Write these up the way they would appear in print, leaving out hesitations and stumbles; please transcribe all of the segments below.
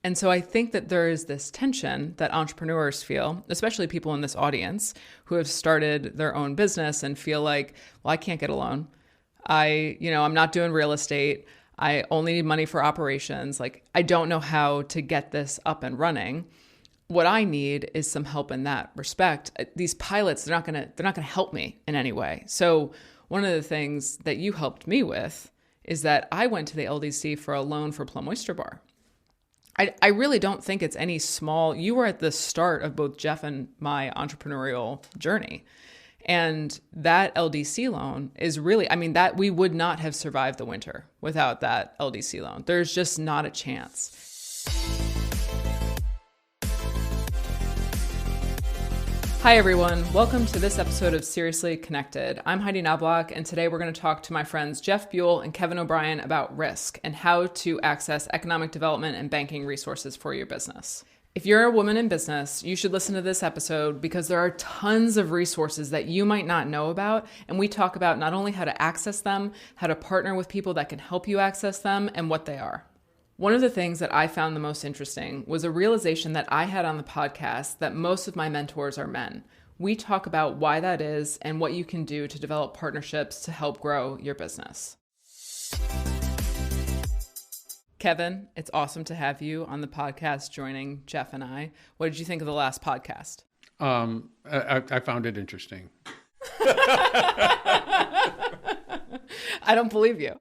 And so I think that there is this tension that entrepreneurs feel, especially people in this audience who have started their own business and feel like, well, I can't get a loan. I'm not doing real estate. I only need money for operations. Like, I don't know how to get this up and running. What I need is some help in that respect. These pilots, they're not going to help me in any way. So one of the things that you helped me with is that I went to the LDC for a loan for Plum Oyster Bar. I really don't think it's any small. You were at the start of both Jeff and my entrepreneurial journey. And that LDC loan is really, that we would not have survived the winter without that LDC loan. There's just not a chance. Hi, everyone. Welcome to this episode of Seriously Connected. I'm Heidi Knoblauch, and today we're going to talk to my friends Jeff Buell and Kevin O'Brien about risk and how to access economic development and banking resources for your business. If you're a woman in business, you should listen to this episode because there are tons of resources that you might not know about, and we talk about not only how to access them, how to partner with people that can help you access them, and what they are. One of the things that I found the most interesting was a realization that I had on the podcast that most of my mentors are men. We talk about why that is and what you can do to develop partnerships to help grow your business. Kevin, it's awesome to have you on the podcast joining Jeff and I. What did you think of the last podcast? I found it interesting. I don't believe you.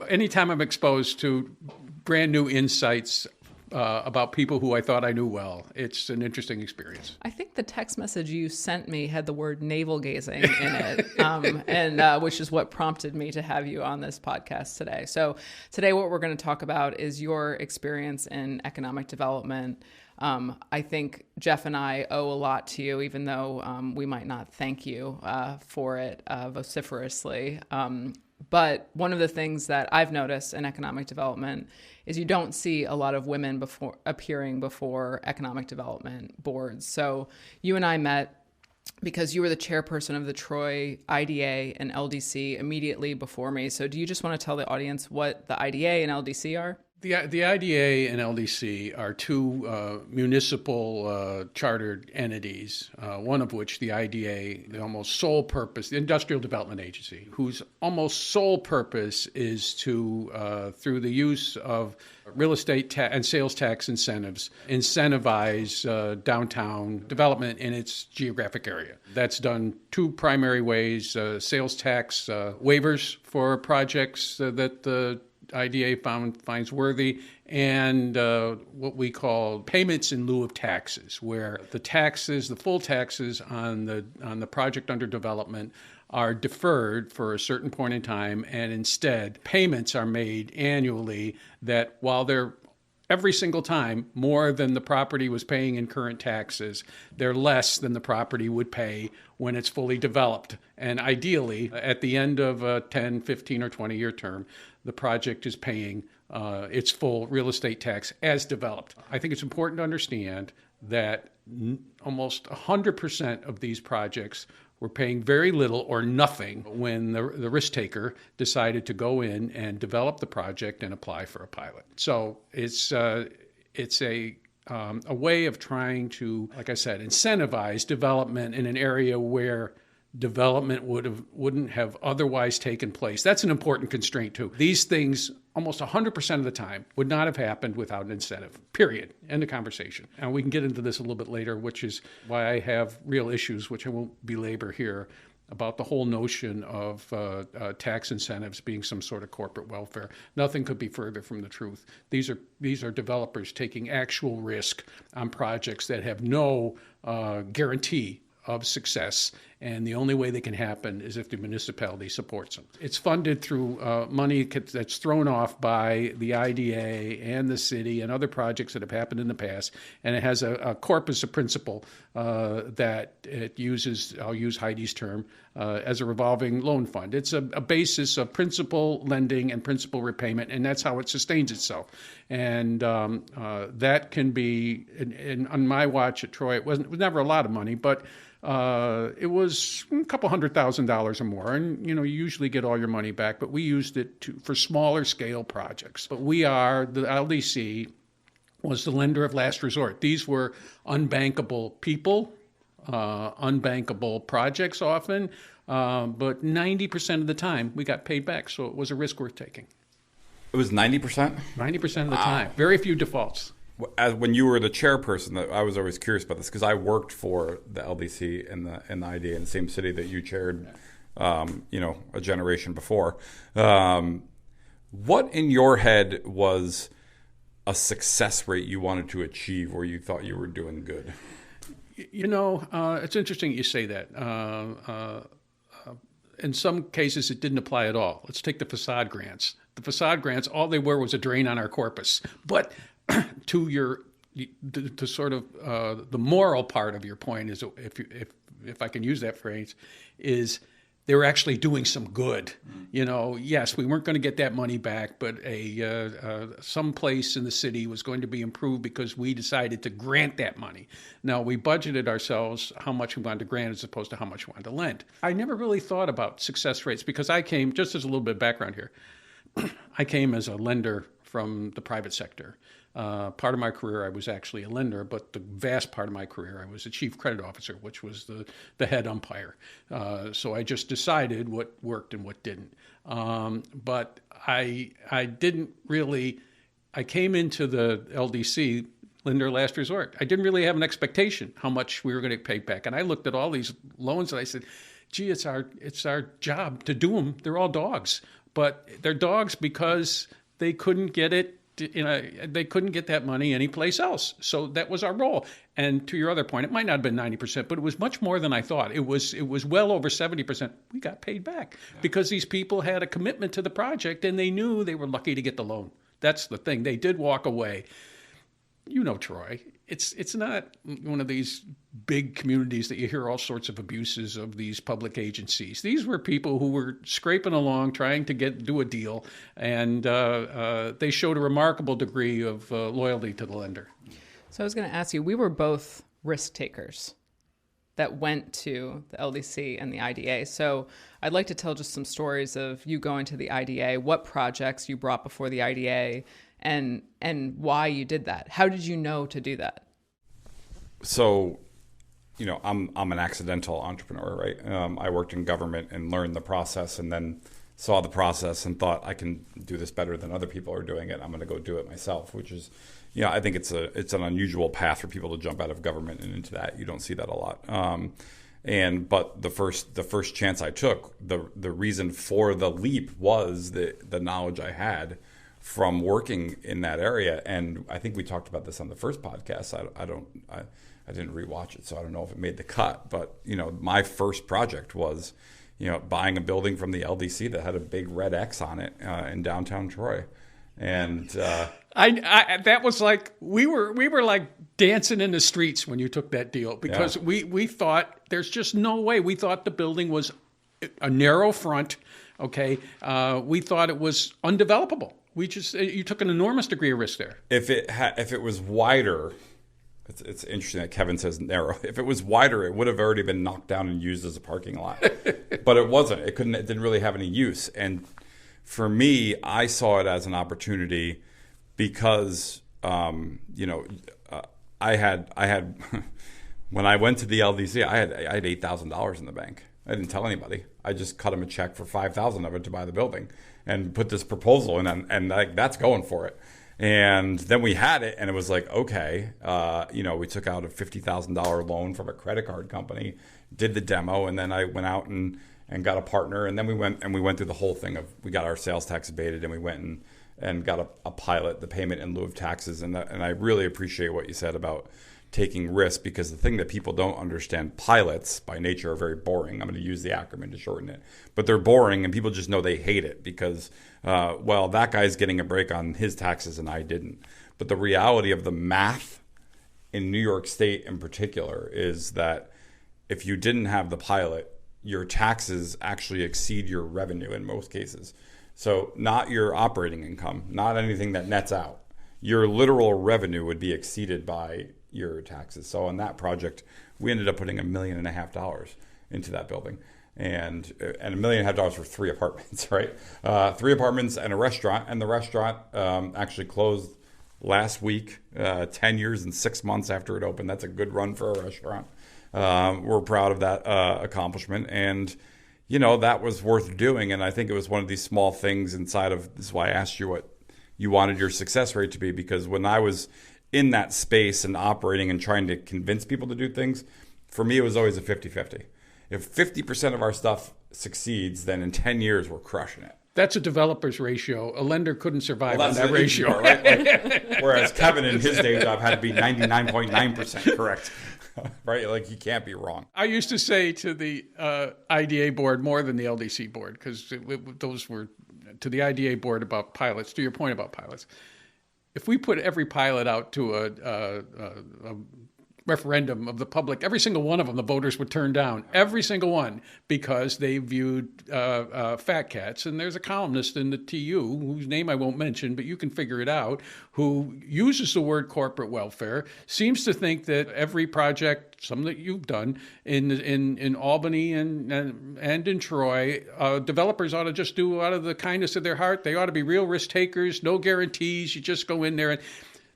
Anytime I'm exposed to brand new insights about people who I thought I knew well, it's an interesting experience. I think the text message you sent me had the word navel gazing in it, and which is what prompted me to have you on this podcast today. So today what we're going to talk about is your experience in economic development. I think Jeff and I owe a lot to you, even though we might not thank you for it vociferously. But one of the things that I've noticed in economic development is you don't see a lot of women appearing before economic development boards. So you and I met because you were the chairperson of the Troy IDA and LDC immediately before me. So do you just want to tell the audience what the IDA and LDC are? The IDA and LDC are two municipal chartered entities, one of which, the IDA, the almost sole purpose, the Industrial Development Agency, whose almost sole purpose is to, through the use of real estate and sales tax incentives, incentivize downtown development in its geographic area. That's done two primary ways: sales tax waivers for projects that the IDA finds worthy, and what we call payments in lieu of taxes, where the full taxes on the project under development are deferred for a certain point in time, and instead payments are made annually that, while they're every single time more than the property was paying in current taxes, they're less than the property would pay when it's fully developed. And ideally, at the end of a 10, 15, or 20-year term, the project is paying its full real estate tax as developed. I think it's important to understand that almost 100% of these projects were paying very little or nothing when the risk taker decided to go in and develop the project and apply for a pilot. So it's a way of trying to, like I said, incentivize development in an area where development wouldn't have otherwise taken place. That's an important constraint too. These things, almost 100% of the time, would not have happened without an incentive, period. End of conversation. And we can get into this a little bit later, which is why I have real issues, which I won't belabor here, about the whole notion of tax incentives being some sort of corporate welfare. Nothing could be further from the truth. These are developers taking actual risk on projects that have no guarantee of success, and the only way they can happen is if the municipality supports them. It's funded through money that's thrown off by the IDA and the city and other projects that have happened in the past, and it has a corpus of principle that it uses, I'll use Heidi's term, as a revolving loan fund. It's a basis of principal lending and principal repayment, and that's how it sustains itself. And that can be, on my watch at Troy, it was never a lot of money, but it was was a couple $100,000 or more, and you usually get all your money back. But we used it for smaller scale projects. But the LDC was the lender of last resort. These were unbankable people, unbankable projects often, but 90% of the time we got paid back. So it was a risk worth taking. It was 90%? 90% of the time. Very few defaults. When you were the chairperson, I was always curious about this because I worked for the LDC and the IDA in the same city that you chaired, a generation before. What in your head was a success rate you wanted to achieve where you thought you were doing good? It's interesting you say that. In some cases, it didn't apply at all. Let's take the facade grants. The facade grants, all they were was a drain on our corpus. But to the moral part of your point is, if I can use that phrase, is they were actually doing some good. Yes, we weren't going to get that money back, but some place in the city was going to be improved because we decided to grant that money. Now, we budgeted ourselves how much we wanted to grant as opposed to how much we wanted to lend. I never really thought about success rates because I came, just as a little bit of background here, I came as a lender from the private sector. Part of my career, I was actually a lender, but the vast part of my career, I was a chief credit officer, which was the head umpire. So I just decided what worked and what didn't. But I didn't really, I came into the LDC, lender last resort. I didn't really have an expectation how much we were going to pay back. And I looked at all these loans and I said, gee, it's our job to do them. They're all dogs. But they're dogs because they couldn't get it. They couldn't get that money anyplace else. So that was our role. And to your other point, it might not have been 90%, but it was much more than I thought. It was well over 70%. We got paid back because these people had a commitment to the project and they knew they were lucky to get the loan. That's the thing. They did walk away. Troy, it's not one of these big communities that you hear all sorts of abuses of these public agencies. These were people who were scraping along, trying to do a deal, and they showed a remarkable degree of loyalty to the lender. So I was going to ask you, we were both risk takers that went to the LDC and the IDA. So I'd like to tell just some stories of you going to the IDA, what projects you brought before the IDA, and why you did that. How did you know to do that? So, I'm an accidental entrepreneur, right? I worked in government and learned the process and then saw the process and thought I can do this better than other people are doing it. I'm going to go do it myself, which is, I think it's an unusual path for people to jump out of government and into that. You don't see that a lot. But the first chance I took, the reason for the leap was the knowledge I had from working in that area. And I think we talked about this on the first podcast. I didn't rewatch it, so I don't know if it made the cut. But, my first project was, buying a building from the LDC that had a big red X on it in downtown Troy. And that was like, we were like dancing in the streets when you took that deal because we thought there's just no way. We thought the building was a narrow front. Okay. We thought it was undevelopable. You took an enormous degree of risk there. If it was wider, it's interesting that Kevin says narrow. If it was wider, it would have already been knocked down and used as a parking lot. But it wasn't. It didn't really have any use. And for me, I saw it as an opportunity because, I had when I went to the LDC, I had $8,000 in the bank. I didn't tell anybody. I just cut him a check for $5,000 of it to buy the building and put this proposal in, and that's going for it. And then we had it, and it was like, okay, we took out a $50,000 loan from a credit card company, did the demo, and then I went out and got a partner, and then we went through the whole thing of we got our sales tax abated, and we went and got a pilot, the payment in lieu of taxes, and I really appreciate what you said about taking risks, because the thing that people don't understand, pilots by nature are very boring. I'm going to use the acronym to shorten it, but they're boring, and people just know they hate it because, that guy's getting a break on his taxes and I didn't. But the reality of the math in New York State in particular is that if you didn't have the pilot, your taxes actually exceed your revenue in most cases. So not your operating income, not anything that nets out. Your literal revenue would be exceeded by your taxes. So on that project, we ended up putting $1.5 million. into that building. And $1.5 million for 3 apartments, right? 3 apartments and a restaurant. And the restaurant actually closed last week, 10 years and 6 months after it opened. That's a good run for a restaurant. We're proud of that accomplishment. And, that was worth doing. And I think it was one of these small things inside of, this is why I asked you what you wanted your success rate to be. Because when I was in that space and operating and trying to convince people to do things, for me, it was always a 50-50. If 50% of our stuff succeeds, then in 10 years, we're crushing it. That's a developer's ratio. A lender couldn't survive on that ratio. Part, right? Whereas Kevin in his day job had to be 99.9% correct. Right? Like, you can't be wrong. I used to say to the IDA board more than the LDC board, because those were to the IDA board about pilots, to your point about pilots. If we put every pilot out to a referendum of the public, every single one of them the voters would turn down, every single one, because they viewed fat cats. And there's a columnist in the TU, whose name I won't mention, but you can figure it out, who uses the word corporate welfare, seems to think that every project, some that you've done in Albany and in Troy, developers ought to just do out of the kindness of their heart. They ought to be real risk takers, no guarantees. You just go in there and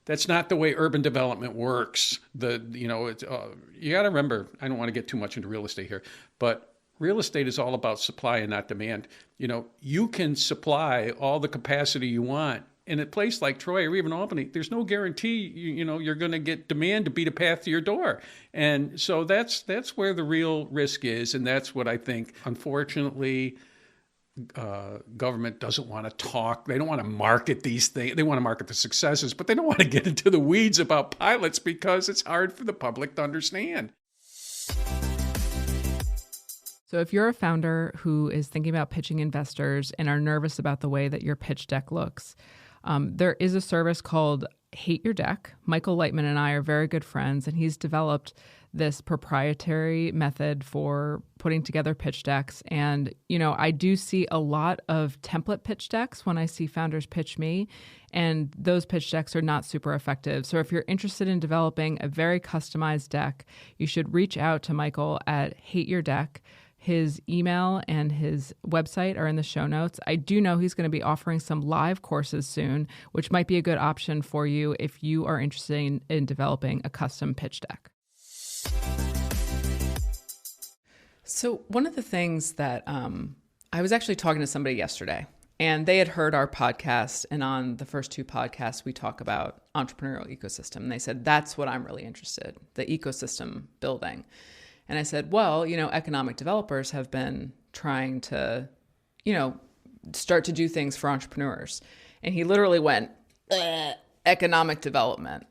that's not the way urban development works. You got to remember, I don't want to get too much into real estate here, but real estate is all about supply and not demand. You can supply all the capacity you want. In a place like Troy or even Albany, there's no guarantee, you're going to get demand to beat a path to your door. And so that's where the real risk is. And that's what I think, unfortunately, government doesn't want to talk. They don't want to market these things. They want to market the successes, but they don't want to get into the weeds about pilots because it's hard for the public to understand. So if you're a founder who is thinking about pitching investors and are nervous about the way that your pitch deck looks, there is a service called Hate Your Deck. Michael Lightman and I are very good friends, and he's developed this proprietary method for putting together pitch decks. And, I do see a lot of template pitch decks when I see founders pitch me, and those pitch decks are not super effective. So if you're interested in developing a very customized deck, you should reach out to Michael at Hate Your Deck. His email and his website are in the show notes. I do know he's going to be offering some live courses soon, which might be a good option for you if you are interested in developing a custom pitch deck. So one of the things that I was actually talking to somebody yesterday, and they had heard our podcast, and on the first 2 podcasts, we talk about entrepreneurial ecosystem. And they said, that's what I'm really interested, the ecosystem building. And I said, well, economic developers have been trying to, start to do things for entrepreneurs. And he literally went, economic development.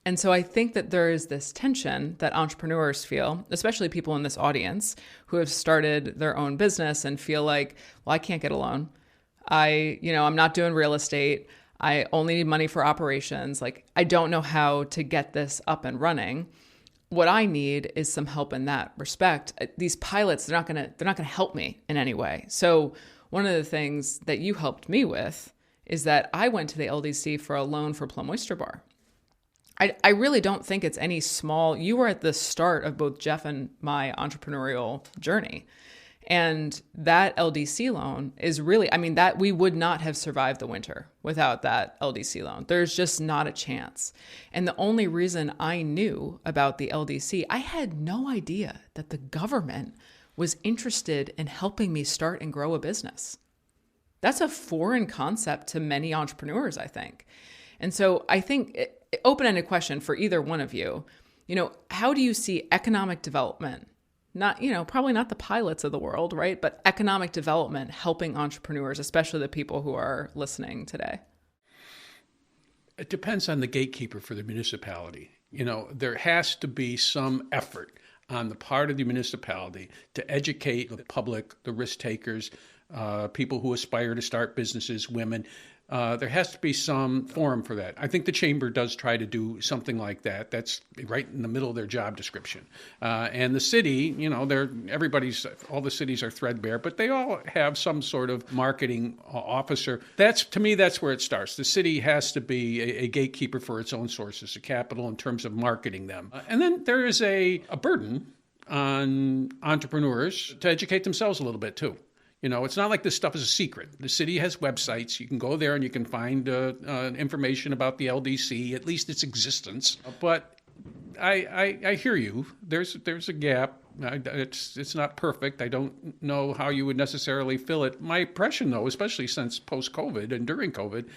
And so I think that there is this tension that entrepreneurs feel, especially people in this audience who have started their own business and feel like, well, I can't get a loan. I'm not doing real estate. I only need money for operations. Like, I don't know how to get this up and running. What I need is some help in that respect. These pilots, they're not gonna help me in any way. So one of the things that you helped me with is that I went to the LDC for a loan for Plum Oyster Bar. I really don't think it's any small. You were at the start of both Jeff and my entrepreneurial journey. And that LDC loan is really, that we would not have survived the winter without that LDC loan. There's just not a chance. And the only reason I knew about the LDC, I had no idea that the government was interested in helping me start and grow a business. That's a foreign concept to many entrepreneurs, I think. And so I think, open-ended question for either one of you, how do you see economic development? Not, probably not the pilots of the world, right? But economic development helping entrepreneurs, especially the people who are listening today. It depends on the gatekeeper for the municipality. There has to be some effort on the part of the municipality to educate the public, the risk takers, people who aspire to start businesses, women. There has to be some forum for that. I think the chamber does try to do something like that. That's right in the middle of their job description. And the city, all the cities are threadbare, but they all have some sort of marketing officer. To me, that's where it starts. The city has to be a gatekeeper for its own sources of capital in terms of marketing them. And then there is a burden on entrepreneurs to educate themselves a little bit too. You know, it's not like this stuff is a secret. The city has websites. You can go there and you can find information about the LDC, at least its existence. But I hear you. There's a gap. It's not perfect. I don't know how you would necessarily fill it. My impression, though, especially since post-COVID and during COVID,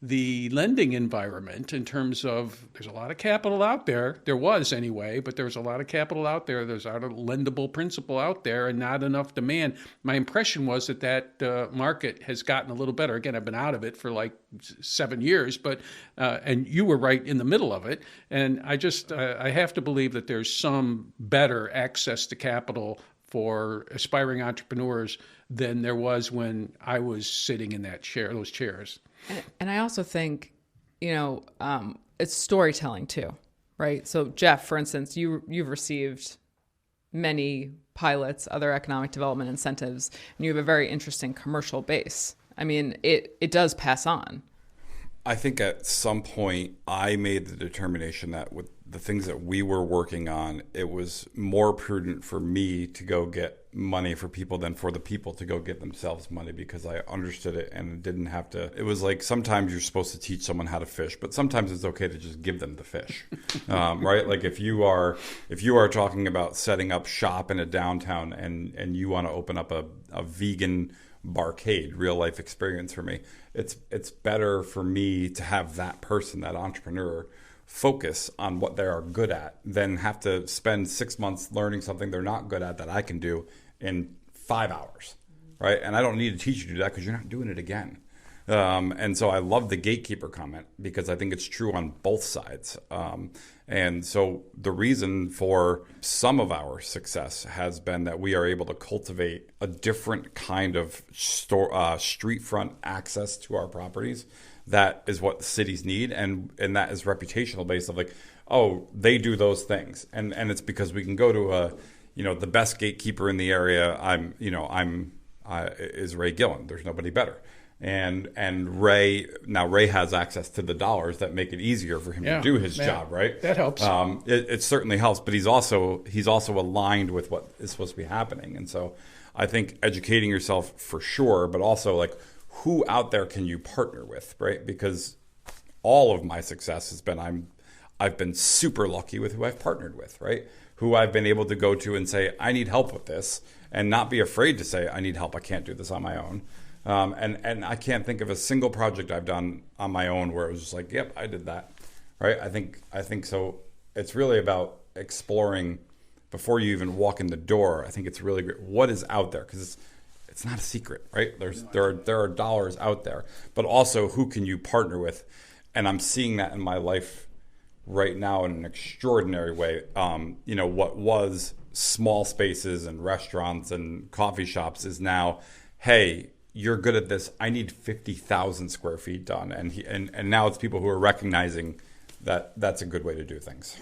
the lending environment in terms of there's a lot of capital out there. There was anyway, but there's a lot of capital out there. There's a lot of lendable principal out there and not enough demand. My impression was that market has gotten a little better. Again, I've been out of it for like 7 years, but and you were right in the middle of it. And I have to believe that there's some better access to capital for aspiring entrepreneurs than there was when I was sitting in those chairs. And I also think, it's storytelling too, right? So Jeff, for instance, you've received many pilots, other economic development incentives, and you have a very interesting commercial base. I mean, it does pass on. I think at some point I made the determination that with the things that we were working on, it was more prudent for me to go get money for people than for the people to go get themselves money, because I understood it and didn't have to. It was like sometimes you're supposed to teach someone how to fish, but sometimes it's okay to just give them the fish, right? Like if you are talking about setting up shop in a downtown and you want to open up a vegan barcade, real life experience for me, it's better for me to have that person, that entrepreneur, focus on what they are good at than have to spend 6 months learning something they're not good at that I can do in 5 hours, right? And I don't need to teach you to do that because you're not doing it again. And so I love the gatekeeper comment because I think it's true on both sides. And so the reason for some of our success has been that we are able to cultivate a different kind of street front access to our properties. That is what cities need, and that is reputational based of like, oh, they do those things, and it's because we can go to the best gatekeeper in the area. Is Ray Gillen. There's nobody better, and Ray has access to the dollars that make it easier for him to do his job. Right, that helps. It certainly helps, but he's also aligned with what is supposed to be happening, and so I think educating yourself for sure, but also like, who out there can you partner with, right? Because all of my success has been I've been super lucky with who I've partnered with, right? Who I've been able to go to and say, I need help with this, and not be afraid to say, I need help, I can't do this on my own. And I can't think of a single project I've done on my own where it was just like, yep, I did that, right? I think so. It's really about exploring before you even walk in the door. I think it's really great. What is out there? Because it's not a secret, right? There are dollars out there, but also who can you partner with? And I'm seeing that in my life right now in an extraordinary way. What was small spaces and restaurants and coffee shops is now, hey, you're good at this. I need 50,000 square feet done. And now it's people who are recognizing that that's a good way to do things.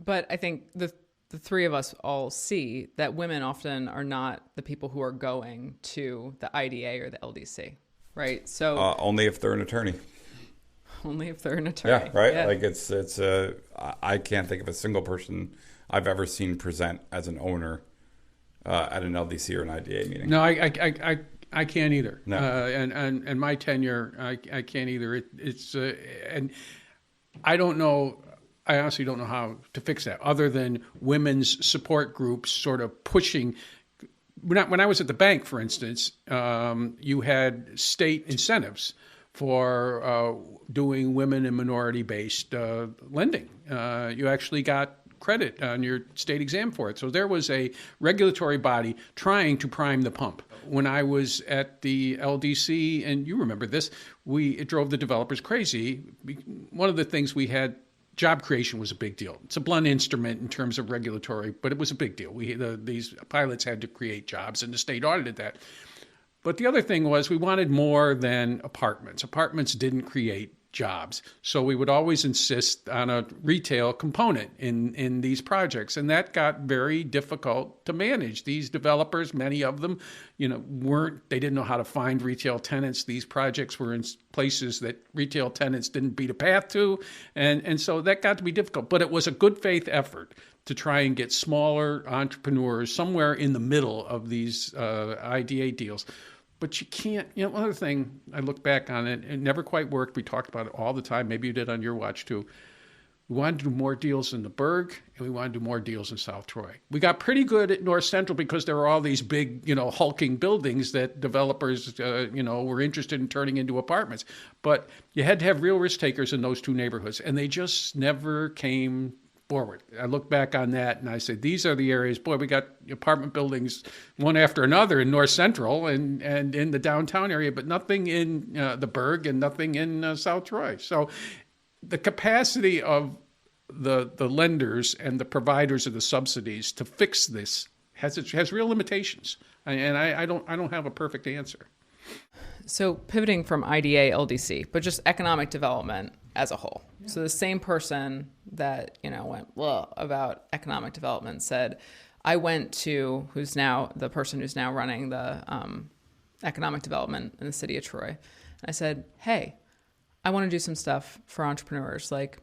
But I think the three of us all see that women often are not the people who are going to the IDA or the LDC, right? So only if they're an attorney. Only if they're an attorney. Yeah, right. Yeah. Like it's I can't think of a single person I've ever seen present as an owner at an LDC or an IDA meeting. No, I can't either. No. And my tenure, I can't either. And I don't know. I honestly don't know how to fix that other than women's support groups sort of pushing. When I was at the bank, for instance, you had state incentives for doing women and minority-based lending. You actually got credit on your state exam for it. So there was a regulatory body trying to prime the pump. When I was at the LDC, and you remember this, it drove the developers crazy. One of the things we had, job creation was a big deal. It's a blunt instrument in terms of regulatory, but it was a big deal. These pilots had to create jobs, and the state audited that. But the other thing was we wanted more than apartments. Apartments didn't create jobs. So we would always insist on a retail component in these projects. And that got very difficult to manage. These developers, many of them, they didn't know how to find retail tenants. These projects were in places that retail tenants didn't beat a path to. And so that got to be difficult. But it was a good faith effort to try and get smaller entrepreneurs somewhere in the middle of these IDA deals. But you can't, another thing, I look back on it, it never quite worked. We talked about it all the time. Maybe you did on your watch too. We wanted to do more deals in the Berg, and we wanted to do more deals in South Troy. We got pretty good at North Central because there were all these big, hulking buildings that developers, were interested in turning into apartments. But you had to have real risk takers in those two neighborhoods, and they just never came forward. I look back on that and I say, these are the areas, boy, we got apartment buildings one after another in North Central and in the downtown area, but nothing in the Berg and nothing in South Troy. So the capacity of the lenders and the providers of the subsidies to fix this has real limitations. And I don't have a perfect answer. So pivoting from IDA, LDC, but just economic development as a whole. Yeah. So the same person that, went about economic development said, I went to the person who's now running the economic development in the city of Troy. I said, hey, I want to do some stuff for entrepreneurs, like,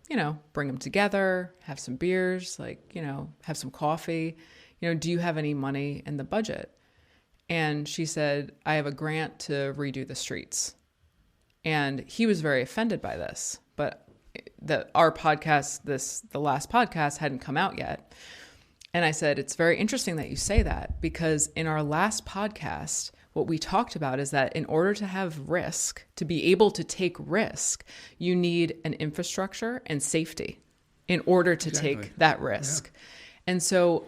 bring them together, have some beers, like, have some coffee. Do you have any money in the budget? And she said, I have a grant to redo the streets. And he was very offended by this, but the last podcast hadn't come out yet. And I said, it's very interesting that you say that, because in our last podcast, what we talked about is that in order to have risk, to be able to take risk, you need an infrastructure and safety in order to take that risk. Yeah. And so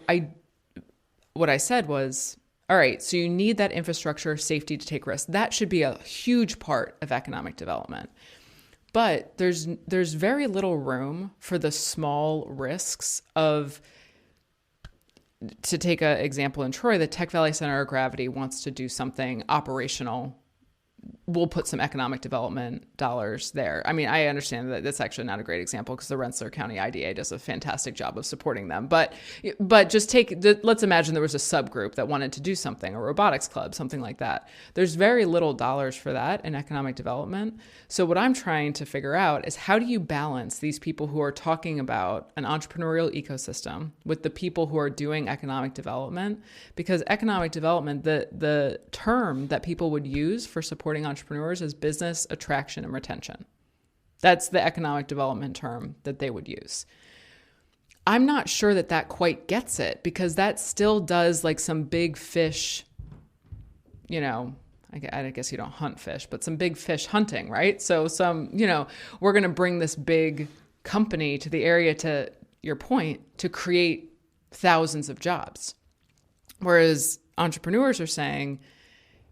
what I said was, all right, so you need that infrastructure, safety to take risks. That should be a huge part of economic development. But there's very little room for the small risks of, to take an example in Troy, the Tech Valley Center of Gravity wants to do something operational. We'll put some economic development dollars there. I mean, I understand that that's actually not a great example because the Rensselaer County IDA does a fantastic job of supporting them. But just let's imagine there was a subgroup that wanted to do something, a robotics club, something like that. There's very little dollars for that in economic development. So what I'm trying to figure out is, how do you balance these people who are talking about an entrepreneurial ecosystem with the people who are doing economic development? Because economic development, the term that people would use for supporting entrepreneurs is business attraction and retention. That's the economic development term that they would use. I'm not sure that quite gets it, because that still does like some big fish, I guess you don't hunt fish, but some big fish hunting, right? So we're going to bring this big company to the area, to your point, to create thousands of jobs. Whereas entrepreneurs are saying,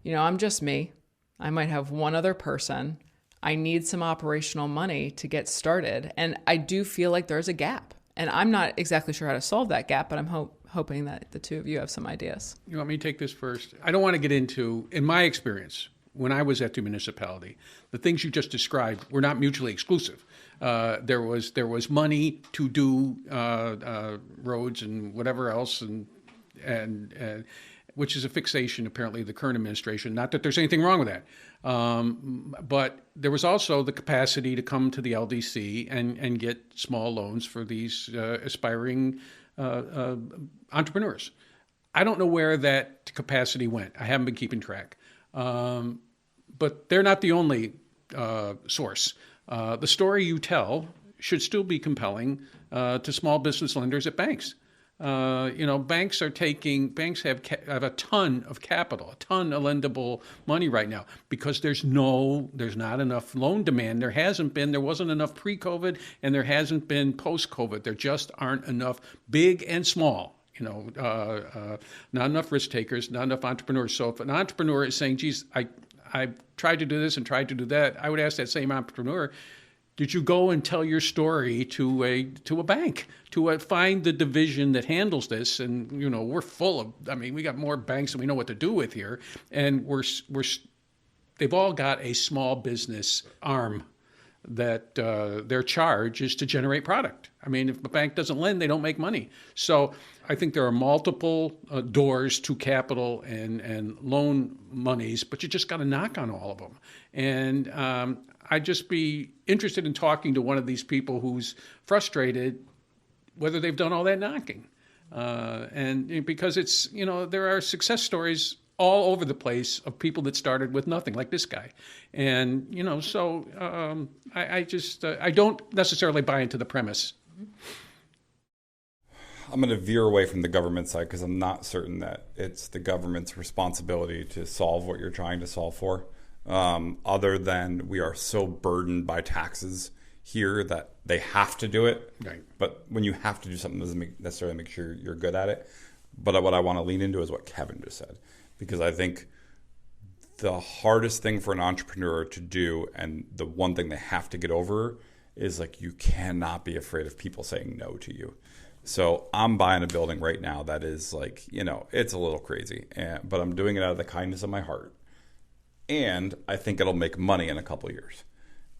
I'm just me. I might have one other person. I need some operational money to get started. And I do feel like there's a gap. And I'm not exactly sure how to solve that gap, but I'm hoping that the two of you have some ideas. You want me to take this first? I don't want to get into, in my experience, when I was at the municipality, the things you just described were not mutually exclusive. There was money to do roads and whatever else, and which is a fixation, apparently, of the current administration. Not that there's anything wrong with that. But there was also the capacity to come to the LDC and get small loans for these aspiring entrepreneurs. I don't know where that capacity went. I haven't been keeping track. But they're not the only source. The story you tell should still be compelling to small business lenders at banks. Banks have a ton of capital, a ton of lendable money right now, because there's not enough loan demand. There wasn't enough pre-COVID, and there hasn't been post-COVID. There just aren't enough big and small, not enough risk takers, not enough entrepreneurs. So if an entrepreneur is saying, geez, I tried to do this and tried to do that, I would ask that same entrepreneur, did you go and tell your story to a bank, to find the division that handles this? And we're full of. We got more banks than we know what to do with here, and they've all got a small business arm that their charge is to generate product. I mean, if a bank doesn't lend, they don't make money. So I think there are multiple doors to capital and loan monies, but you just got to knock on all of them. And I'd just be interested in talking to one of these people who's frustrated whether they've done all that knocking. And because it's, there are success stories all over the place of people that started with nothing, like this guy. And, so I don't necessarily buy into the premise. I'm going to veer away from the government side because I'm not certain that it's the government's responsibility to solve what you're trying to solve for. Other than we are so burdened by taxes here that they have to do it. Right. But when you have to do something, it doesn't necessarily make sure you're good at it. But what I want to lean into is what Kevin just said. Because I think the hardest thing for an entrepreneur to do, and the one thing they have to get over, is like you cannot be afraid of people saying no to you. So I'm buying a building right now that is like, it's a little crazy, but I'm doing it out of the kindness of my heart. And I think it'll make money in a couple of years.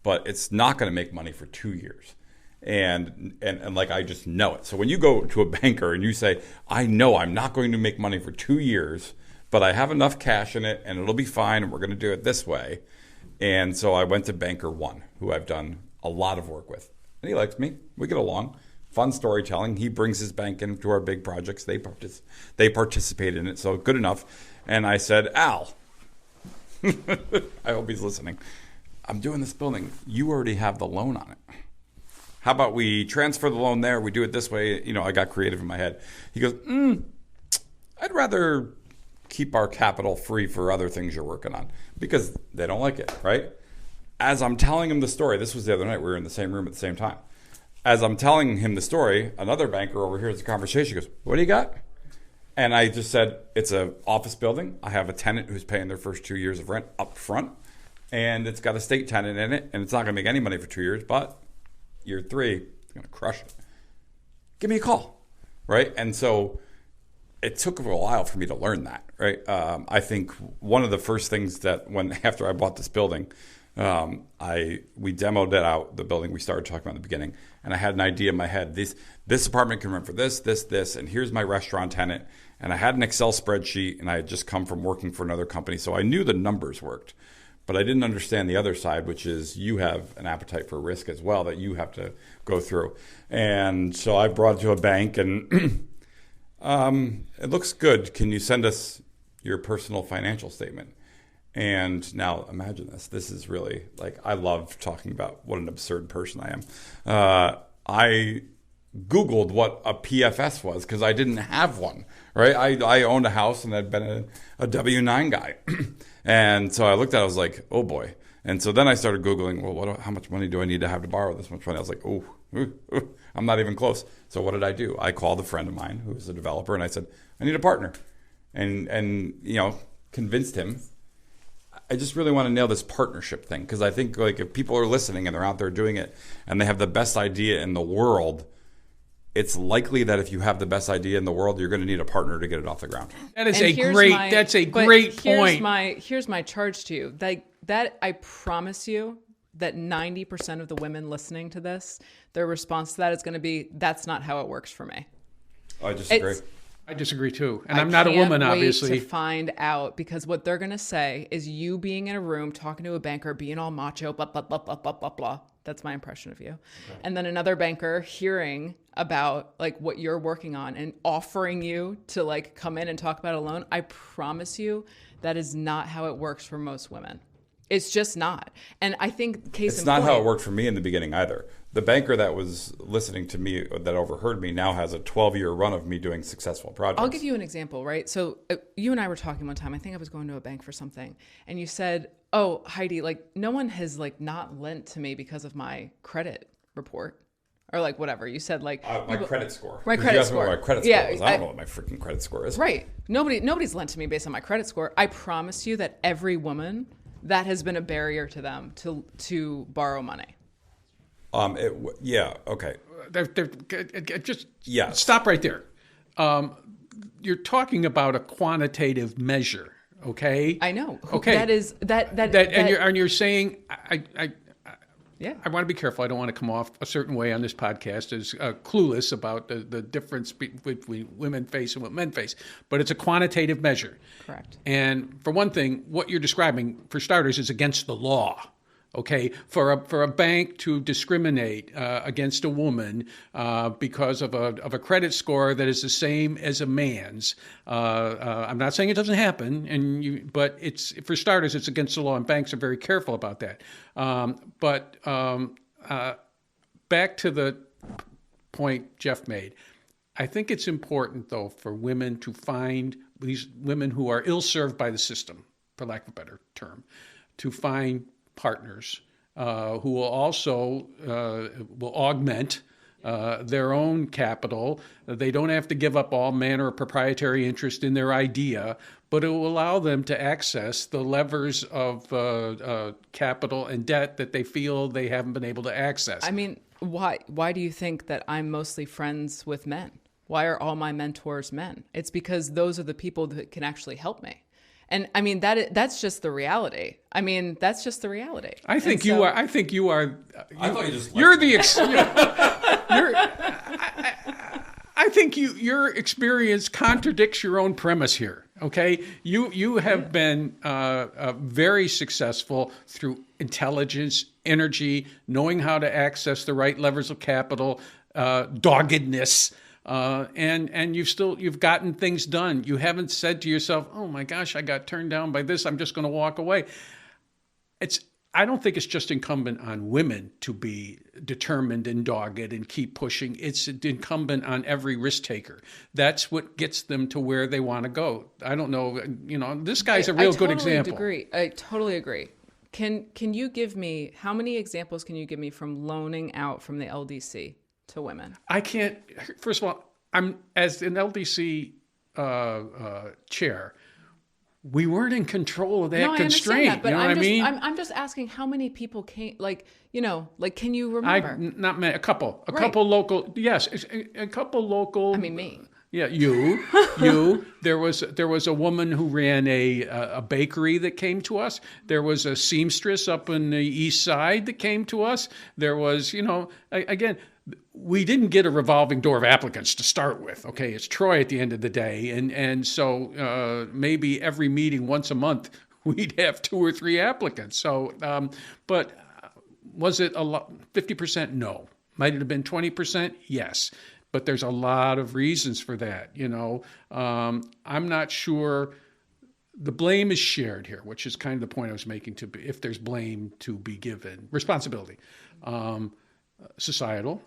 But it's not going to make money for 2 years. And like I just know it. So when you go to a banker and you say, I know I'm not going to make money for 2 years, but I have enough cash in it and it'll be fine and we're going to do it this way. And so I went to banker one, who I've done a lot of work with. And he likes me. We get along. Fun storytelling. He brings his bank into our big projects. They participate in it. So good enough. And I said, Al, I hope he's listening. I'm doing this building. You already have the loan on it. How about we transfer the loan there? We do it this way. I got creative in my head. He goes, I'd rather keep our capital free for other things you're working on, because they don't like it, right? As I'm telling him the story, this was the other night, we were in the same room at the same time. As I'm telling him the story, another banker overhears the conversation, goes, what do you got? And I just said, it's an office building. I have a tenant who's paying their first 2 years of rent up front, and it's got a state tenant in it, and it's not going to make any money for 2 years, but year 3, it's going to crush it. Give me a call, right? And so it took a while for me to learn that, right? I think one of the first things that after I bought this building, we demoed it out, the building we started talking about in the beginning, and I had an idea in my head. This apartment can rent for this, and here's my restaurant tenant. And I had an Excel spreadsheet, and I had just come from working for another company, so I knew the numbers worked. But I didn't understand the other side, which is you have an appetite for risk as well that you have to go through. And so I brought it to a bank, and it looks good. Can you send us your personal financial statement? And now imagine this. This is really, like, I love talking about what an absurd person I am. I Googled what a PFS was because I didn't have one, right? I owned a house and I'd been a W-9 guy. And so I looked at it, I was like, oh boy. And so then I started Googling, well, how much money do I need to have to borrow this much money? I was like, I'm not even close. So what did I do? I called a friend of mine who was a developer and I said, I need a partner. And convinced him. I just really want to nail this partnership thing because I think like if people are listening and they're out there doing it and they have the best idea in the world, it's likely that if you have the best idea in the world, you're going to need a partner to get it off the ground. That's a great point. Here's my charge to you. That I promise you that 90% of the women listening to this, their response to that is going to be, that's not how it works for me. I disagree. I disagree too. And I'm not a woman, obviously. I can't wait to find out because what they're going to say is you being in a room, talking to a banker, being all macho, blah, blah, blah, blah, blah, blah, blah. That's my impression of you. Okay. And then another banker hearing about like what you're working on and offering you to like come in and talk about a loan. I promise you that is not how it works for most women. It's just not. And I think it's not how it worked for me in the beginning either. The banker that was listening to me, that overheard me, now has a 12-year run of me doing successful projects. I'll give you an example, right? So you and I were talking one time. I think I was going to a bank for something. And you said, oh, Heidi, like no one has like not lent to me because of my credit report. Or like whatever. You said like... my credit score. My credit score. What my credit score is. I don't know what my freaking credit score is. Right. Nobody's lent to me based on my credit score. I promise you that every woman, that has been a barrier to them to borrow money. Okay. Just stop right there. You're talking about a quantitative measure, okay? I know. Okay. That is that. And you're saying Yeah. I want to be careful. I don't want to come off a certain way on this podcast as clueless about the difference between women face and what men face. But it's a quantitative measure. Correct. And for one thing, what you're describing, for starters, is against the law. Okay, for a bank to discriminate against a woman because of a credit score that is the same as a man's, I'm not saying it doesn't happen, but it's, for starters, it's against the law, and banks are very careful about that. But back to the point Jeff made, I think it's important, though, for women to find these women who are ill-served by the system, for lack of a better term, to find partners who will also will augment their own capital. They don't have to give up all manner of proprietary interest in their idea, but it will allow them to access the levers of capital and debt that they feel they haven't been able to access. I mean, why do you think that I'm mostly friends with men? Why are all my mentors men? It's because those are the people that can actually help me. And I mean, that's just the reality. I mean, that's just the reality. I think you are. I think you are. I thought you just. You're the. I think your experience contradicts your own premise here. Okay, you have been very successful through intelligence, energy, knowing how to access the right levers of capital, doggedness. And you've gotten things done. You haven't said to yourself, "Oh my gosh, I got turned down by this. I'm just going to walk away." I don't think it's just incumbent on women to be determined and dogged and keep pushing. It's incumbent on every risk taker. That's what gets them to where they want to go. I don't know. This guy's a real good example. I totally agree. Can you give me, how many examples can you give me from loaning out from the LDC to women? I can't. First of all, I'm as an LDC chair. We weren't in control of that constraint. That, but you know what I mean? I'm just asking how many people came. Can you remember? Not many. A couple Right. local. Yes, a couple local. I mean, me. Yeah, you. There was a woman who ran a bakery that came to us. There was a seamstress up in the east side that came to us. There was, again, we didn't get a revolving door of applicants to start with. Okay, it's Troy at the end of the day, and so maybe every meeting once a month we'd have 2 or 3 applicants. So, but was it a lot? 50%? No. Might it have been 20%? Yes. But there's a lot of reasons for that. I'm not sure. The blame is shared here, which is kind of the point I was making. If there's blame to be given, responsibility, societal,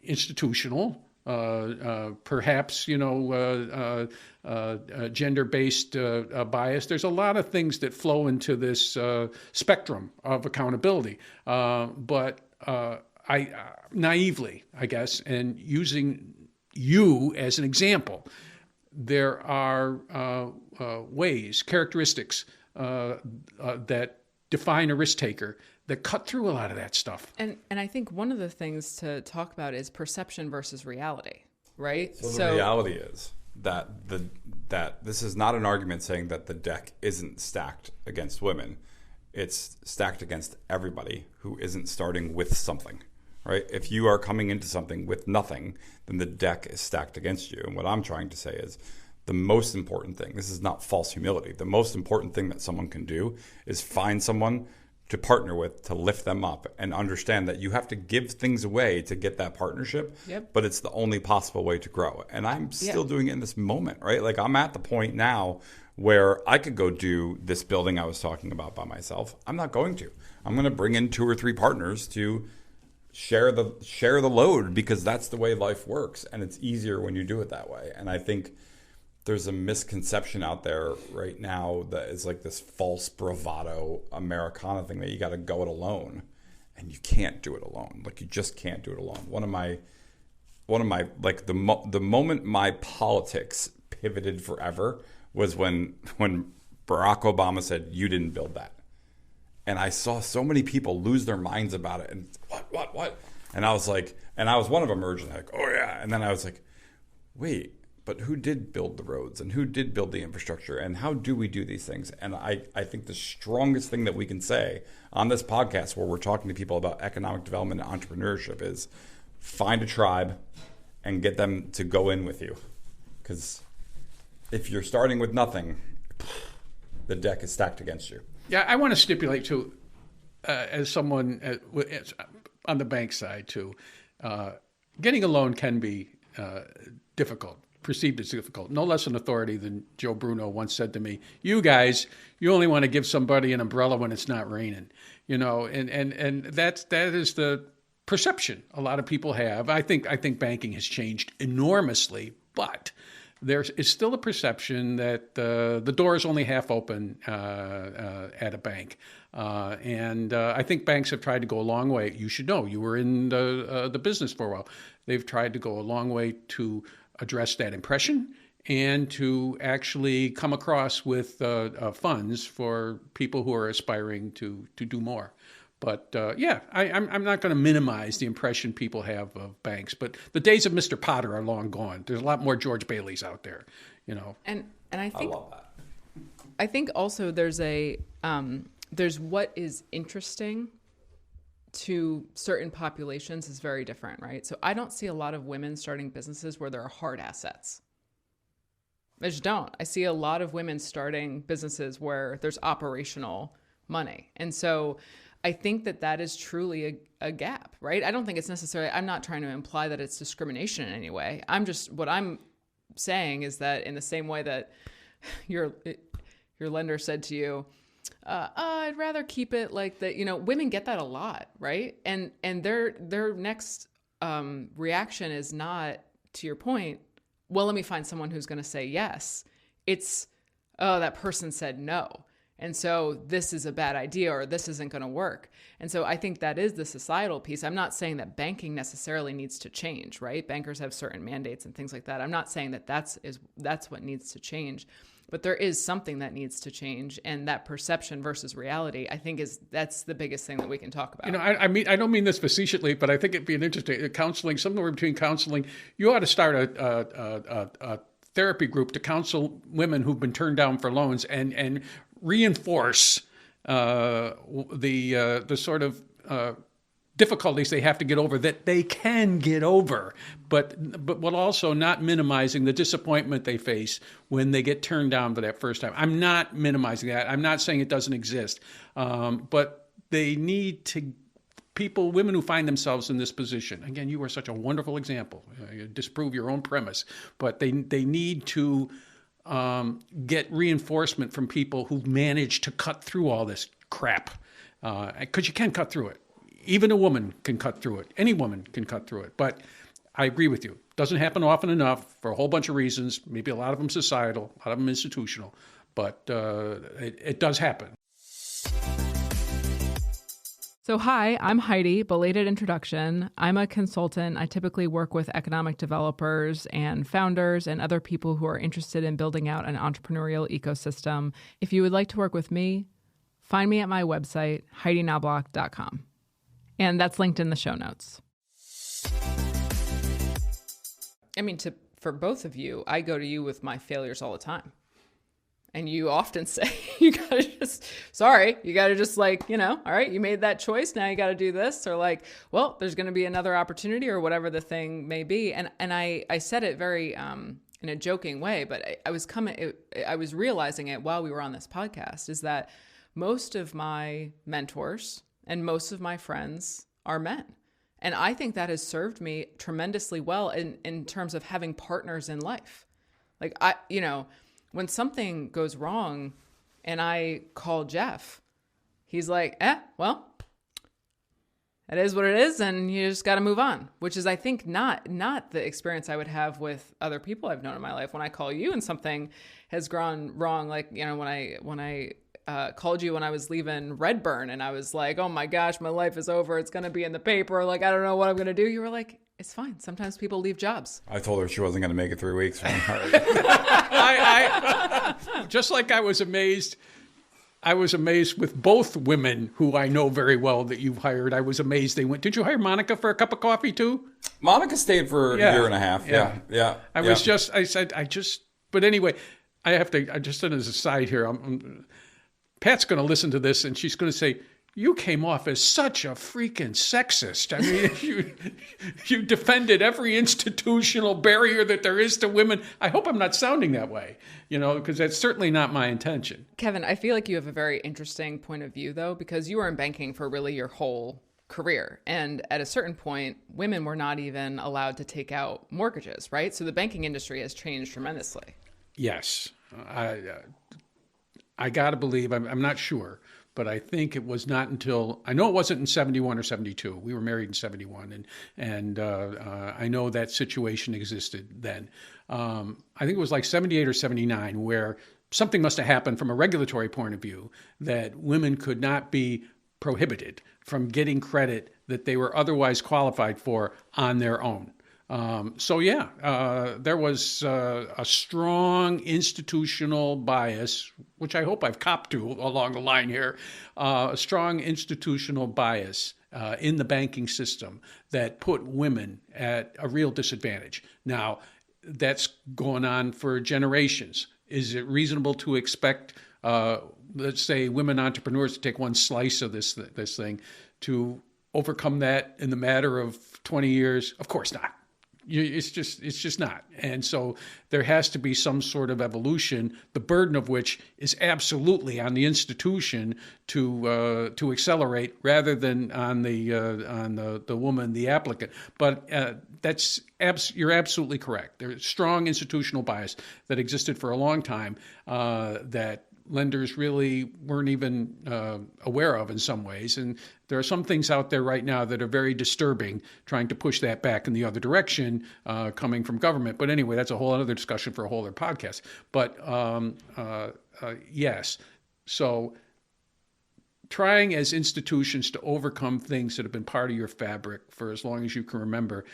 institutional, perhaps gender-based bias. There's a lot of things that flow into this spectrum of accountability, but. I naively, I guess, and using you as an example, there are ways, characteristics that define a risk taker that cut through a lot of that stuff. And I think one of the things to talk about is perception versus reality, right? So the reality is that that this is not an argument saying that the deck isn't stacked against women. It's stacked against everybody who isn't starting with something. Right? If you are coming into something with nothing, then the deck is stacked against you. And what I'm trying to say is the most important thing, this is not false humility, the most important thing that someone can do is find someone to partner with, to lift them up, and understand that you have to give things away to get that partnership, but it's the only possible way to grow. And I'm still doing it in this moment, right? Like I'm at the point now where I could go do this building I was talking about by myself. I'm not going to. I'm going to bring in 2 or 3 partners to share the load, because that's the way life works, and it's easier when you do it that way. And I think there's a misconception out there right now that is like this false bravado Americana thing that you got to go it alone, and you can't do it alone. Like you just can't do it alone. One of my like the moment my politics pivoted forever was when Barack Obama said, "You didn't build that." And I saw so many people lose their minds about it. And what? And I was like, and I was one of them urging like, "Oh yeah." And then I was like, wait, but who did build the roads and who did build the infrastructure and how do we do these things? And I think the strongest thing that we can say on this podcast where we're talking to people about economic development and entrepreneurship is find a tribe and get them to go in with you. Because if you're starting with nothing, the deck is stacked against you. Yeah, I want to stipulate too, as someone on the bank side too, getting a loan can be difficult, perceived as difficult. No less an authority than Joe Bruno once said to me, "You guys, you only want to give somebody an umbrella when it's not raining," and that is the perception a lot of people have. I think banking has changed enormously, but there is still a perception that the door is only half open at a bank. And I think banks have tried to go a long way. You should know, you were in the business for a while. They've tried to go a long way to address that impression and to actually come across with funds for people who are aspiring to do more. But I'm not going to minimize the impression people have of banks. But the days of Mr. Potter are long gone. There's a lot more George Baileys out there, And I think I love that. I think also there's there's what is interesting to certain populations is very different, right? So I don't see a lot of women starting businesses where there are hard assets. I just don't. I see a lot of women starting businesses where there's operational money. And so I think that is truly a gap, right? I don't think it's necessarily, I'm not trying to imply that it's discrimination in any way. What I'm saying is that in the same way that your lender said to you, I'd rather keep it like that, women get that a lot, right? And their next reaction is not, to your point, well, let me find someone who's going to say yes. It's, oh, that person said no. And so this is a bad idea or this isn't going to work. And so I think that is the societal piece. I'm not saying that banking necessarily needs to change, right? Bankers have certain mandates and things like that. I'm not saying that that's what needs to change, but there is something that needs to change. And that perception versus reality, I think that's the biggest thing that we can talk about. I don't mean this facetiously, but I think it'd be an interesting counseling, somewhere between counseling. You ought to start a therapy group to counsel women who've been turned down for loans and reinforce the sort of difficulties they have to get over that they can get over, but while also not minimizing the disappointment they face when they get turned down for that first time. I'm not minimizing that. I'm not saying it doesn't exist, but they need to. Women who find themselves in this position. Again, you are such a wonderful example. You disprove your own premise, but they need to get reinforcement from people who've managed to cut through all this crap, because you can cut through it. Even a woman can cut through it. Any woman can cut through it. But I agree with you. Doesn't happen often enough for a whole bunch of reasons. Maybe a lot of them societal, a lot of them institutional, but it does happen. So hi, I'm Heidi, belated introduction. I'm a consultant. I typically work with economic developers and founders and other people who are interested in building out an entrepreneurial ecosystem. If you would like to work with me, find me at my website, HeidiKnoblauch.com. And that's linked in the show notes. I mean, for both of you, I go to you with my failures all the time. And you often say, you got to just like, all right, you made that choice. Now you got to do this. Or like, well, there's going to be another opportunity or whatever the thing may be. And I said it very in a joking way, but I was realizing it while we were on this podcast, is that most of my mentors and most of my friends are men. And I think that has served me tremendously well in terms of having partners in life. Like when something goes wrong and I call Jeff, he's like, well, it is what it is, and you just got to move on, which is, I think, not the experience I would have with other people I've known in my life. When I call you and something has gone wrong, like, when I called you when I was leaving Redburn and I was like, oh my gosh, my life is over. It's going to be in the paper. Like, I don't know what I'm going to do. You were like, it's fine. Sometimes people leave jobs. I told her she wasn't going to make it 3 weeks. I just like I was amazed. I was amazed with both women who I know very well that you've hired. I was amazed they went. Did you hire Monica for a cup of coffee too? Monica stayed for a year and a half. Yeah. But anyway, I just as a side here, Pat's going to listen to this and she's going to say, you came off as such a freaking sexist. I mean, you defended every institutional barrier that there is to women. I hope I'm not sounding that way, because that's certainly not my intention. Kevin, I feel like you have a very interesting point of view, though, because you were in banking for really your whole career. And at a certain point, women were not even allowed to take out mortgages, right? So the banking industry has changed tremendously. Yes. I got to believe, I'm not sure, but I think it was not until, I know it wasn't in 71 or 72. We were married in 71, and I know that situation existed then. I think it was like 78 or 79 where something must have happened from a regulatory point of view that women could not be prohibited from getting credit that they were otherwise qualified for on their own. There was a strong institutional bias, which I hope I've copped to along the line here, a strong institutional bias in the banking system that put women at a real disadvantage. Now, that's going on for generations. Is it reasonable to expect, let's say, women entrepreneurs to take one slice of this thing to overcome that in the matter of 20 years? Of course not. It's just not. And so there has to be some sort of evolution, the burden of which is absolutely on the institution to accelerate rather than on the woman, the applicant. But you're absolutely correct. There's strong institutional bias that existed for a long time that lenders really weren't even aware of in some ways. And there are some things out there right now that are very disturbing, trying to push that back in the other direction, coming from government. But anyway, that's a whole other discussion for a whole other podcast. But yes, so trying as institutions to overcome things that have been part of your fabric for as long as you can remember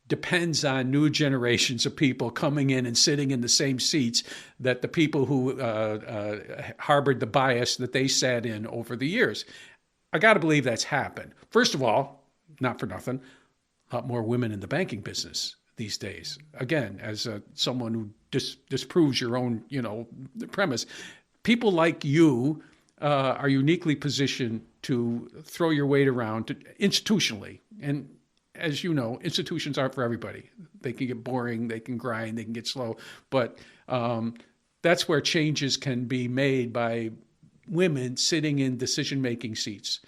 depends on new generations of people coming in and sitting in the same seats that the people who harbored the bias that they sat in over the years. I got to believe that's happened. First of all, not for nothing, a lot more women in the banking business these days. Again, as someone who disproves your own, premise, people like you are uniquely positioned to throw your weight around institutionally. And as you know, institutions aren't for everybody. They can get boring, they can grind, they can get slow. But that's where changes can be made by women sitting in decision-making seats.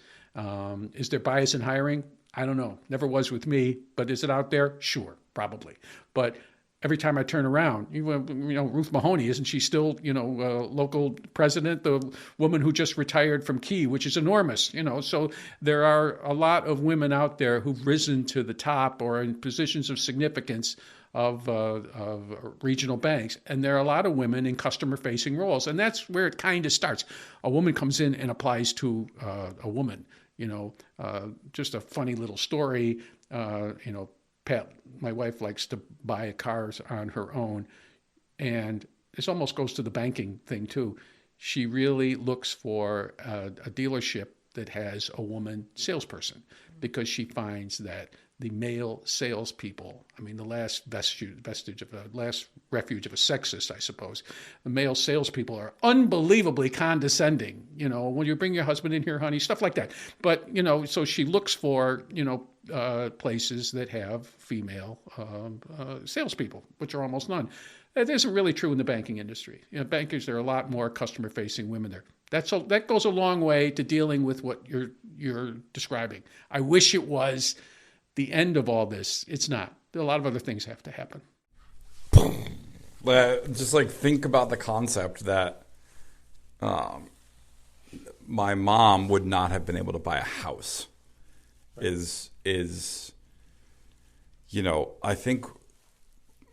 Is there bias in hiring? I don't know. Never was with me. But is it out there? Sure, probably. But every time I turn around, Ruth Mahoney, isn't she still, local president, the woman who just retired from Key, which is enormous, So there are a lot of women out there who've risen to the top or in positions of significance of regional banks. And there are a lot of women in customer-facing roles. And that's where it kind of starts. A woman comes in and applies to a woman, just a funny little story, Pat, my wife, likes to buy cars on her own, and this almost goes to the banking thing too. She really looks for a dealership that has a woman salesperson because she finds that the male salespeople, the last refuge of a sexist, I suppose, the male salespeople are unbelievably condescending. When you bring your husband in here, honey, stuff like that. But, so she looks for, places that have female salespeople, which are almost none. That isn't really true in the banking industry. Bankers, there are a lot more customer-facing women there. That goes a long way to dealing with what you're describing. I wish it was the end of all this. It's not. A lot of other things have to happen. Just think about the concept that my mom would not have been able to buy a house. Is I think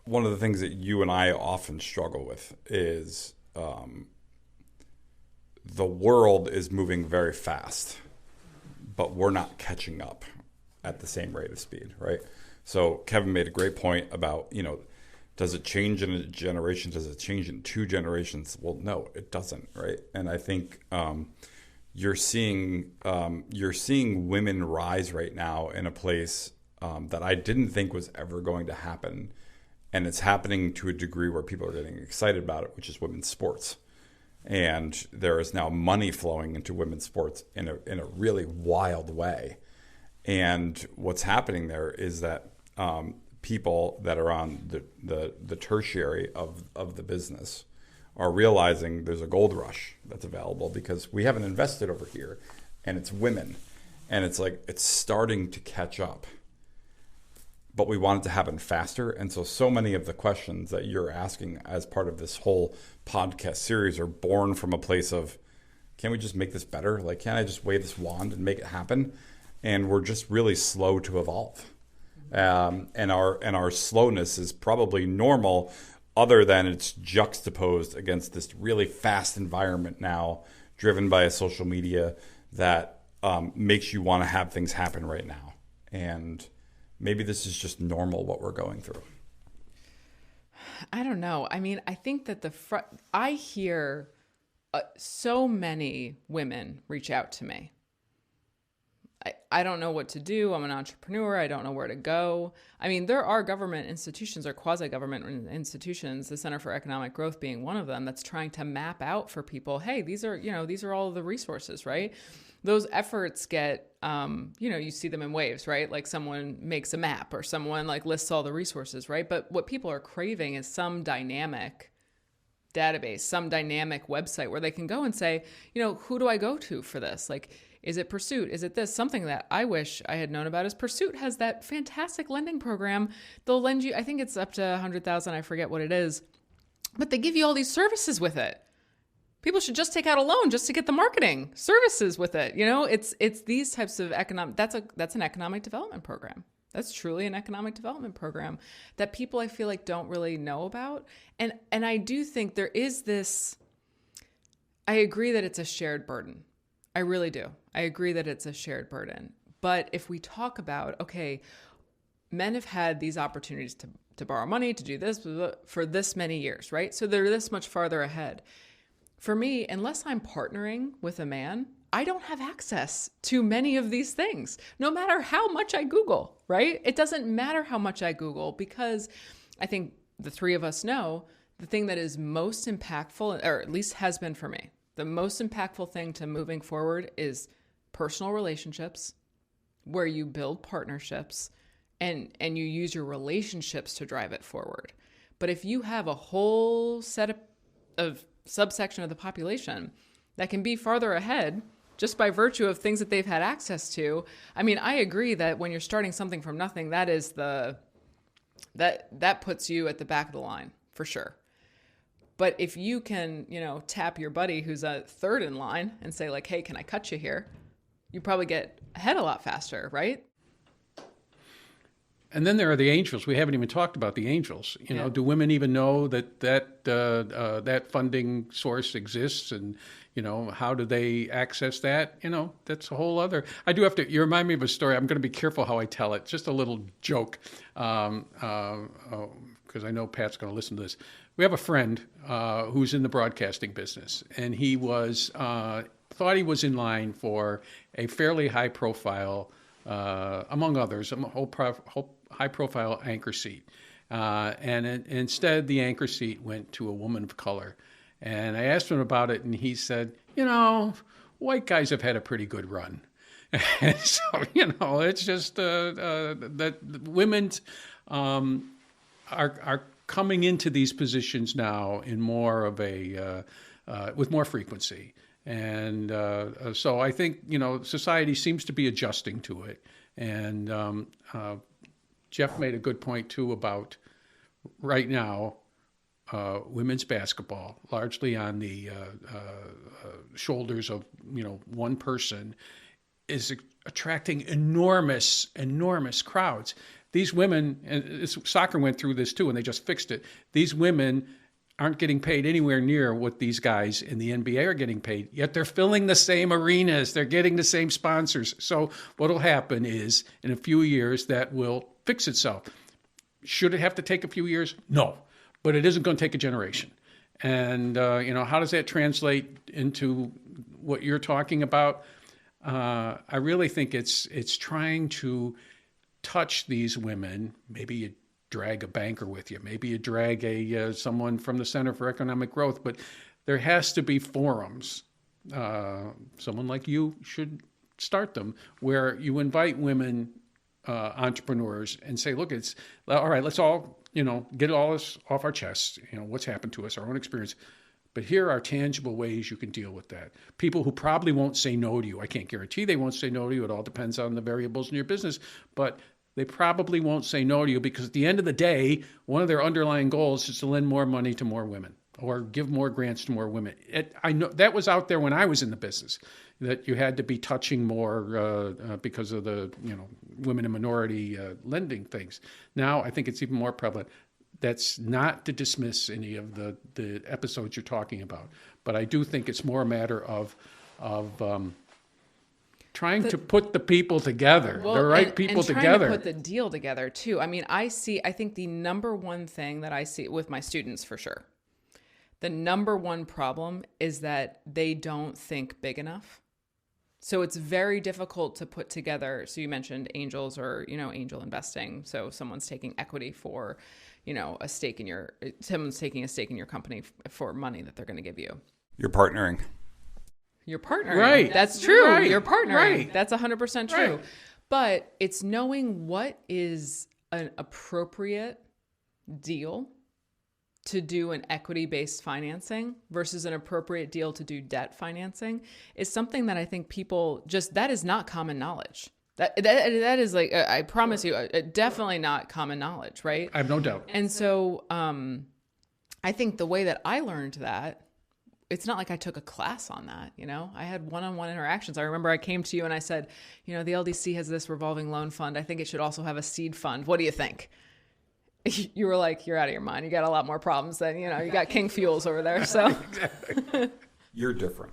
one of the things that you and I often struggle with is the world is moving very fast, but we're not catching up at the same rate of speed, right? So Kevin made a great point about, Does it change in a generation? Does it change in 2 generations? Well, no, it doesn't, right? And I think you're seeing women rise right now in a place that I didn't think was ever going to happen, and it's happening to a degree where people are getting excited about it, which is women's sports. And there is now money flowing into women's sports in a really wild way. And what's happening there is that people that are on the tertiary of the business are realizing there's a gold rush that's available because we haven't invested over here, and it's women. And it's like it's starting to catch up. But we want it to happen faster. And so many of the questions that you're asking as part of this whole podcast series are born from a place of, can we just make this better? Like, can I just wave this wand and make it happen? And we're just really slow to evolve. And our slowness is probably normal, other than it's juxtaposed against this really fast environment now, driven by a social media that makes you want to have things happen right now. And maybe this is just normal what we're going through. I don't know. I mean, I think that I hear so many women reach out to me. I don't know what to do. I'm an entrepreneur. I don't know where to go. I mean, there are government institutions or quasi-government institutions, the Center for Economic Growth being one of them, that's trying to map out for people, hey, these are all of the resources, right? Those efforts get, you see them in waves, right? Like someone makes a map or someone like lists all the resources, right? But what people are craving is some dynamic database, some dynamic website where they can go and say, who do I go to for this? Like, is it Pursuit? Is it this? Something that I wish I had known about is Pursuit has that fantastic lending program. They'll lend you, I think it's up to $100,000. I forget what it is, but they give you all these services with it. People should just take out a loan just to get the marketing services with it. It's these types of that's an economic development program. That's truly an economic development program that people, I feel like, don't really know about. And I do think there is this, I agree that it's a shared burden. I really do. I agree that it's a shared burden. But if we talk about, okay, men have had these opportunities to borrow money, to do this for this many years, right? So they're this much farther ahead. For me, unless I'm partnering with a man, I don't have access to many of these things, no matter how much I Google, right? It doesn't matter how much I Google, because I think the three of us know the thing that is most impactful, or at least has been for me, the most impactful thing to moving forward is personal relationships, where you build partnerships and you use your relationships to drive it forward. But if you have a whole set of subsection of the population that can be farther ahead just by virtue of things that they've had access to, I mean, I agree that when you're starting something from nothing, that is that puts you at the back of the line for sure. But if you can, tap your buddy who's a third in line and say like, hey, can I cut you here? You probably get ahead a lot faster, right? And then there are the angels. We haven't even talked about the angels. Do women even know that funding source exists? And, how do they access that? That's a whole other. I do have to, you remind me of a story. I'm going to be careful how I tell it. Just a little joke, because I know Pat's going to listen to this. We have a friend who's in the broadcasting business, and he was thought he was in line for a fairly high-profile, among others, high-profile anchor seat. And instead, the anchor seat went to a woman of color. And I asked him about it, and he said, white guys have had a pretty good run. And so, it's just that women are coming into these positions now in more of with more frequency. And so I think, society seems to be adjusting to it. And Jeff made a good point, too, about right now, women's basketball, largely on the shoulders of, one person, is attracting enormous crowds. These women, and soccer went through this too, and they just fixed it. These women aren't getting paid anywhere near what these guys in the NBA are getting paid, yet they're filling the same arenas. They're getting the same sponsors. So what will happen is, in a few years, that will fix itself. Should it have to take a few years? No, but it isn't going to take a generation. And, how does that translate into what you're talking about? I really think it's trying to touch these women. Maybe you drag a banker with you. Maybe you drag someone from the Center for Economic Growth. But there has to be forums. Someone like you should start them, where you invite women entrepreneurs and say, look, it's all right, let's all, get all this off our chests, what's happened to us, our own experience. But here are tangible ways you can deal with that. People who probably won't say no to you. I can't guarantee they won't say no to you. It all depends on the variables in your business. But they probably won't say no to you, because at the end of the day, one of their underlying goals is to lend more money to more women or give more grants to more women. I know that was out there when I was in the business, that you had to be touching more because of the women and minority lending things. Now I think it's even more prevalent. That's not to dismiss any of the episodes you're talking about, but I do think it's more a matter of trying to put the people together, the right people and together. Trying to put the deal together too. I mean, I think the number one thing that I see with my students, for sure, the number one problem is that they don't think big enough. So it's very difficult to put together. So you mentioned angels or, angel investing. So someone's taking equity for, someone's taking a stake in your company for money that they're going to give you. You're partnering. Right. That's true. Right. You're partnering. Right. That's 100% true. Right. But it's knowing what is an appropriate deal to do an equity-based financing versus an appropriate deal to do debt financing is something that I think people that is not common knowledge. That is, like, I promise you, definitely not common knowledge, right? I have no doubt. And so I think the way that I learned that, it's not like I took a class on that, I had one-on-one interactions. I remember I came to you and I said, the LDC has this revolving loan fund. I think it should also have a seed fund. What do you think? You were like, you're out of your mind. You got a lot more problems than, you got King Fuels over there. So You're different.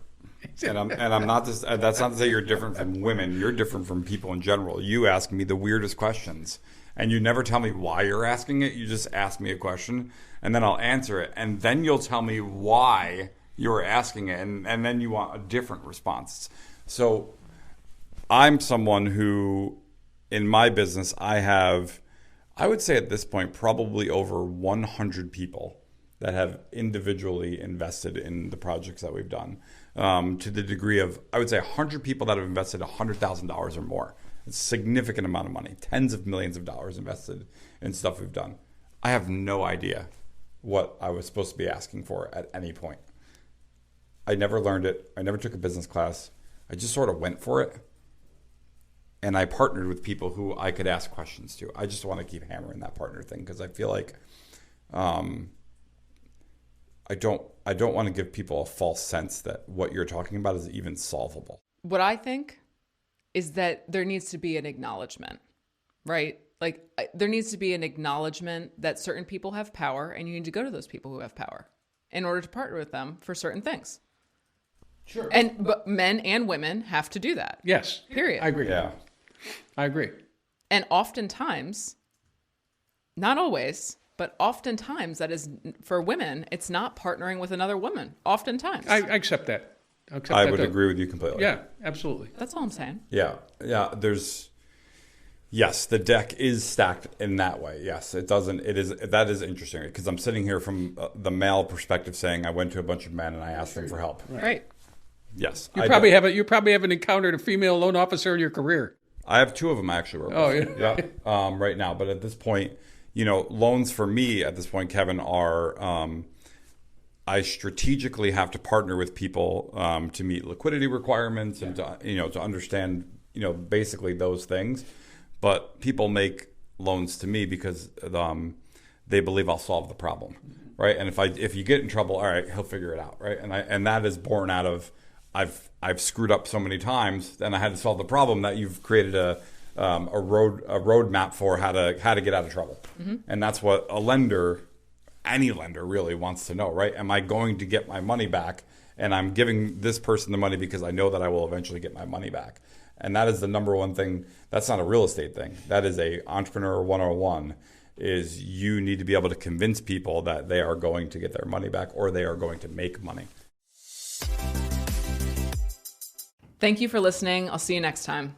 And I'm not just, that's not to say you're different from women. You're different from people in general. You ask me the weirdest questions and you never tell me why you're asking it. You just ask me a question and then I'll answer it. And then you'll tell me why you're asking it. And then you want a different response. So I'm someone who, in my business, I would say at this point, probably over 100 people that have individually invested in the projects that we've done, to the degree of, I would say 100 people that have invested $100,000 or more. It's a significant amount of money, tens of millions of dollars invested in stuff we've done. I have no idea what I was supposed to be asking for at any point. I never learned it. I never took a business class. I just sort of went for it. And I partnered with people who I could ask questions to. I just want to keep hammering that partner thing because I feel like I don't want to give people a false sense that what you're talking about is even solvable. What I think is that there needs to be an acknowledgement, right? Like there needs to be an acknowledgement that certain people have power and you need to go to those people who have power in order to partner with them for certain things. Sure. But men and women have to do that. Yes. Period. I agree. Yeah. I agree. And oftentimes, not always, but oftentimes that is for women, it's not partnering with another woman. Oftentimes. I accept that. I would agree with you completely. Yeah, absolutely. That's all I'm saying. Yeah. Yes, the deck is stacked in that way. Yes, that is interesting because I'm sitting here from the male perspective saying I went to a bunch of men and I asked them for help. Right. Yes. You probably haven't encountered a female loan officer in your career. I have two of them actually. Yeah. Right now, but at this point, loans for me at this point, Kevin, are I strategically have to partner with people to meet liquidity requirements and to understand basically those things. But people make loans to me because they believe I'll solve the problem, right? And if you get in trouble, all right, he'll figure it out, right? And that is born out of I've screwed up so many times, and I had to solve the problem that you've created a roadmap for how to get out of trouble. Mm-hmm. And that's what any lender really wants to know, right? Am I going to get my money back? And I'm giving this person the money because I know that I will eventually get my money back. And that is the number one thing. That's not a real estate thing. That is a entrepreneur 101. is you need to be able to convince people that they are going to get their money back or they are going to make money. Thank you for listening. I'll see you next time.